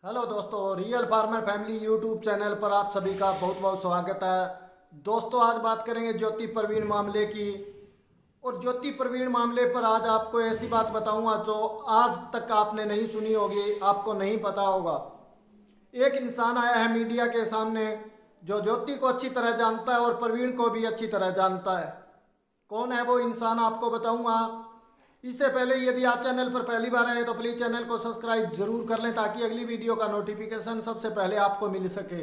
Hello दोस्तों, real farmer family YouTube channel पर आप सभी का बहुत बहुत स्वागत है। दोस्तों, आज बात करेंगे ज्योति प्रवीण मामले की। और ज्योति प्रवीण मामले पर आज आपको ऐसी बात बताऊंगा जो आज तक आपने नहीं सुनी होगी, आपको नहीं पता होगा। एक इंसान आया है मीडिया के सामने जो ज्योति को अच्छी तरह जानता है और प्रवीण को भी अच्छी तरह जानता है। कौन है वो इंसान, आपको बताऊंगा। इससे पहले यदि आप चैनल पर पहली बार आए तो प्लीज़ चैनल को सब्सक्राइब जरूर कर लें ताकि अगली वीडियो का नोटिफिकेशन सबसे पहले आपको मिल सके।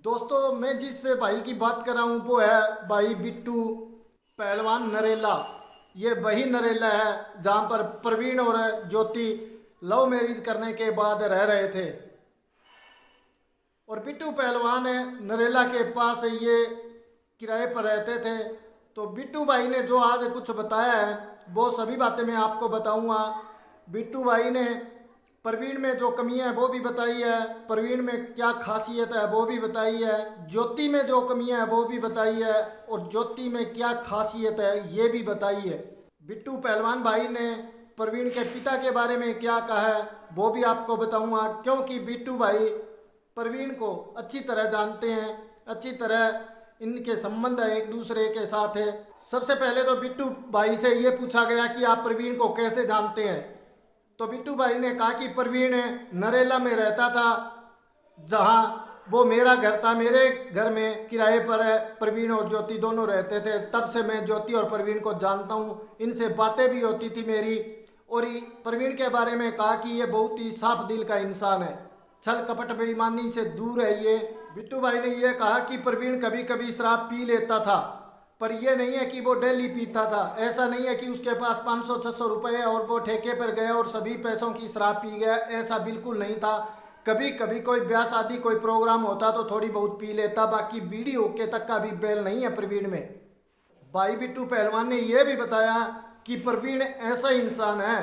दोस्तों, मैं जिस भाई की बात कर रहा हूँ वो है भाई बिट्टू पहलवान नरेला। ये वही नरेला है जहाँ पर प्रवीण और ज्योति लव मैरिज करने के बाद रह रहे थे। और बिट्टू पहलवान नरेला के पास ये किराए पर रहते थे। तो बिट्टू भाई ने जो आज कुछ बताया है वो सभी बातें मैं आपको बताऊंगा। बिट्टू भाई ने प्रवीण में जो कमियां हैं वो भी बताई है, प्रवीण में क्या खासियत है वो भी बताई है, ज्योति में जो कमियां हैं वो भी बताई है और ज्योति में क्या खासियत है ये भी बताई है। बिट्टू पहलवान भाई ने प्रवीण के पिता के बारे में क्या कहा है वो भी आपको बताऊंगा, क्योंकि बिट्टू भाई प्रवीण को अच्छी तरह जानते हैं, अच्छी तरह इनके संबंध है एक दूसरे के साथ है। सबसे पहले तो बिट्टू भाई से ये पूछा गया कि आप प्रवीण को कैसे जानते हैं। तो बिट्टू भाई ने कहा कि प्रवीण नरेला में रहता था जहां वो मेरा घर था, मेरे घर में किराए पर है प्रवीण और ज्योति दोनों रहते थे। तब से मैं ज्योति और प्रवीण को जानता हूं, इनसे बातें भी होती थी मेरी। और प्रवीण के बारे में कहा कि ये बहुत ही साफ दिल का इंसान है, छल कपट बेईमानी से दूर है ये। बिट्टू भाई ने यह कहा कि प्रवीण कभी कभी शराब पी लेता था, पर यह नहीं है कि वो डेली पीता था। ऐसा नहीं है कि उसके पास 500-600 रुपये और वो ठेके पर गया और सभी पैसों की शराब पी गया, ऐसा बिल्कुल नहीं था। कभी कभी कोई ब्याह शादी कोई प्रोग्राम होता तो थोड़ी बहुत पी लेता, बाकी बीड़ी होके तक का भी बैल नहीं है प्रवीण में। भाई बिट्टू पहलवान ने यह भी बताया कि प्रवीण ऐसा इंसान है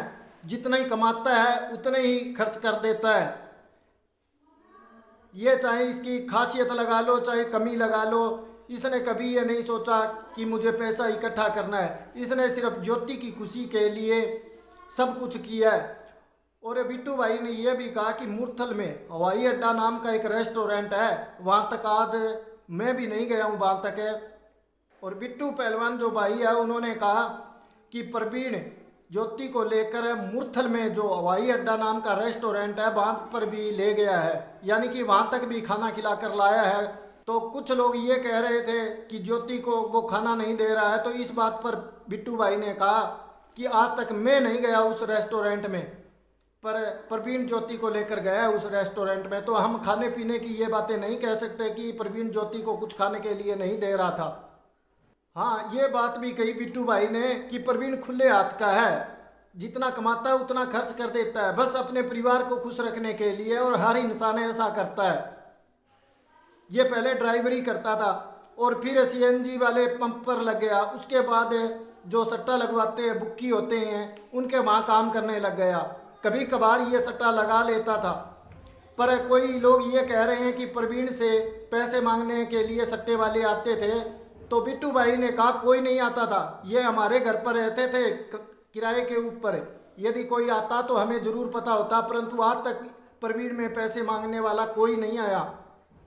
जितना ही कमाता है उतने ही खर्च कर देता है। ये चाहे इसकी खासियत लगा लो चाहे कमी लगा लो, इसने कभी ये नहीं सोचा कि मुझे पैसा इकट्ठा करना है। इसने सिर्फ ज्योति की खुशी के लिए सब कुछ किया है। और बिट्टू भाई ने यह भी कहा कि मुरथल में हवाई अड्डा नाम का एक रेस्टोरेंट है, वहाँ तक आज मैं भी नहीं गया हूँ, वहाँ तक है। और बिट्टू पहलवान जो भाई है उन्होंने कहा कि प्रवीण ज्योति को लेकर मुरथल में जो हवाई अड्डा नाम का रेस्टोरेंट है वहाँ पर भी ले गया है, यानी कि वहाँ तक भी खाना खिलाकर लाया है। तो कुछ लोग ये कह रहे थे कि ज्योति को वो खाना नहीं दे रहा है, तो इस बात पर बिट्टू भाई ने कहा कि आज तक मैं नहीं गया उस रेस्टोरेंट में, पर प्रवीण ज्योति को लेकर गया है उस रेस्टोरेंट में। तो हम खाने पीने की ये बातें नहीं कह सकते कि प्रवीण ज्योति को कुछ खाने के लिए नहीं दे रहा था। हाँ, ये बात भी कही बिट्टू भाई ने कि प्रवीण खुले हाथ का है, जितना कमाता है उतना खर्च कर देता है, बस अपने परिवार को खुश रखने के लिए, और हर इंसान ऐसा करता है। ये पहले ड्राइवरी करता था और फिर सीएनजी वाले पंप पर लग गया, उसके बाद जो सट्टा लगवाते हैं बुक्की होते हैं उनके वहाँ काम करने लग गया। कभी कभार ये सट्टा लगा लेता था, पर कोई लोग ये कह रहे हैं कि प्रवीण से पैसे मांगने के लिए सट्टे वाले आते थे। तो बिट्टू भाई ने कहा कोई नहीं आता था, ये हमारे घर पर रहते थे किराए के ऊपर, यदि कोई आता तो हमें ज़रूर पता होता, परंतु आज तक प्रवीण में पैसे मांगने वाला कोई नहीं आया।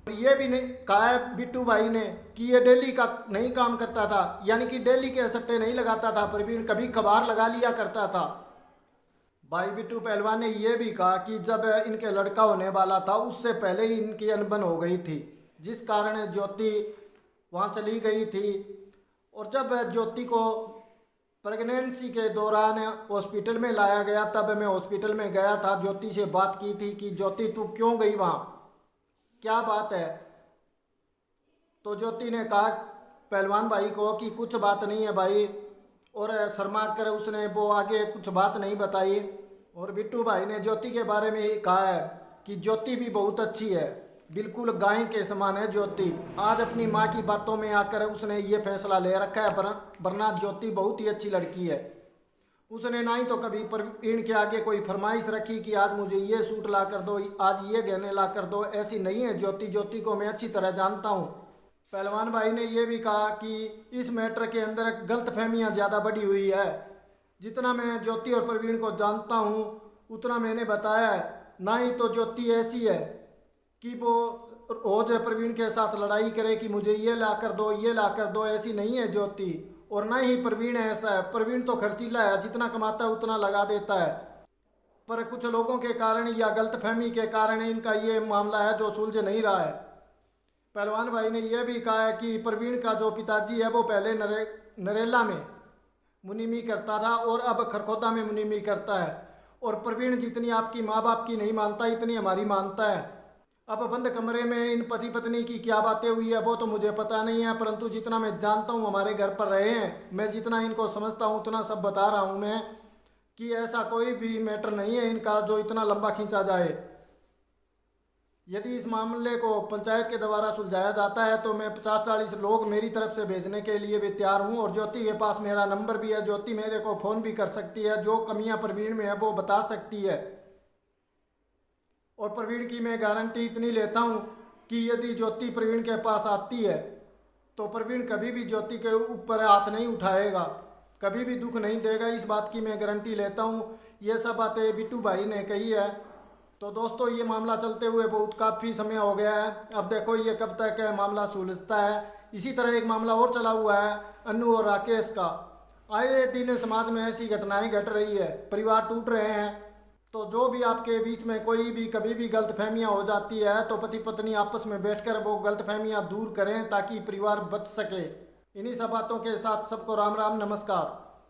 ये भी नहीं कहा है बिट्टू भाई ने कि ये डेली का नहीं काम करता था, यानी कि डेली के सट्टे नहीं लगाता था प्रवीण, कभी कभार लगा लिया करता था। भाई बिट्टू पहलवान ने यह भी कहा कि जब इनके लड़का होने वाला था उससे पहले ही इनकी अनबन हो गई थी, जिस कारण ज्योति वहाँ चली गई थी। और जब ज्योति को प्रेगनेंसी के दौरान हॉस्पिटल में लाया गया तब मैं हॉस्पिटल में गया था, ज्योति से बात की थी कि ज्योति तू क्यों गई वहाँ, क्या बात है। तो ज्योति ने कहा पहलवान भाई को कि कुछ बात नहीं है भाई, और शर्मा कर उसने वो आगे कुछ बात नहीं बताई। और बिट्टू भाई ने ज्योति के बारे में ही कहा है कि ज्योति भी बहुत अच्छी है, बिल्कुल गाय के समान है ज्योति। आज अपनी माँ की बातों में आकर उसने ये फैसला ले रखा है, वरना ज्योति बहुत ही अच्छी लड़की है। उसने ना ही तो कभी प्रवीण के आगे कोई फरमाइश रखी कि आज मुझे ये सूट ला कर दो, आज ये गहने ला कर दो, ऐसी नहीं है ज्योति। ज्योति को मैं अच्छी तरह जानता हूँ। पहलवान भाई ने यह भी कहा कि इस मैटर के अंदर गलतफहमियाँ ज़्यादा बढ़ी हुई है। जितना मैं ज्योति और प्रवीण को जानता हूँ उतना मैंने बताया है। ना ही तो ज्योति ऐसी है कि वो रोज प्रवीण के साथ लड़ाई करे कि मुझे ये ला कर दो, ये ला कर दो। ऐसी नहीं है ज्योति। और ना ही प्रवीण ऐसा है। प्रवीण तो खर्चीला है, जितना कमाता है उतना लगा देता है। पर कुछ लोगों के कारण या गलतफहमी के कारण इनका ये मामला है जो सुलझ नहीं रहा है। पहलवान भाई ने यह भी कहा है कि प्रवीण का जो पिताजी है वो पहले नरेला में मुनीमी करता था और अब खरखोदा में मुनीमी करता है। और प्रवीण जितनी आपकी माँ बाप की नहीं मानता इतनी हमारी मानता है। अब बंद कमरे में इन पति पत्नी की क्या बातें हुई है वो तो मुझे पता नहीं है, परंतु जितना मैं जानता हूँ हमारे घर पर रहे हैं, मैं जितना इनको समझता हूँ उतना सब बता रहा हूँ मैं, कि ऐसा कोई भी मैटर नहीं है इनका जो इतना लंबा खींचा जाए। यदि इस मामले को पंचायत के द्वारा सुलझाया जाता है तो मैं 50-40 लोग मेरी तरफ से भेजने के लिए भी तैयार हूँ। और ज्योति के पास मेरा नंबर भी है, ज्योति मेरे को फ़ोन भी कर सकती है, जो कमियाँ प्रवीण में है वो बता सकती है। और प्रवीण की मैं गारंटी इतनी लेता हूँ कि यदि ज्योति प्रवीण के पास आती है तो प्रवीण कभी भी ज्योति के ऊपर हाथ नहीं उठाएगा, कभी भी दुख नहीं देगा। इस बात की मैं गारंटी लेता हूँ। ये सब बातें बिट्टू भाई ने कही है। तो दोस्तों ये मामला चलते हुए बहुत काफ़ी समय हो गया है। अब देखो ये कब तक मामला सुलझता है। इसी तरह एक मामला और चला हुआ है अन्नू और राकेश का। आए दिन समाज में ऐसी घटनाएं घट रही है, परिवार टूट रहे हैं। तो जो भी आपके बीच में कोई भी कभी भी गलतफहमियां हो जाती है तो पति पत्नी आपस में बैठकर वो गलतफहमियां दूर करें ताकि परिवार बच सके। इन्हीं सब बातों के साथ सबको राम राम, नमस्कार।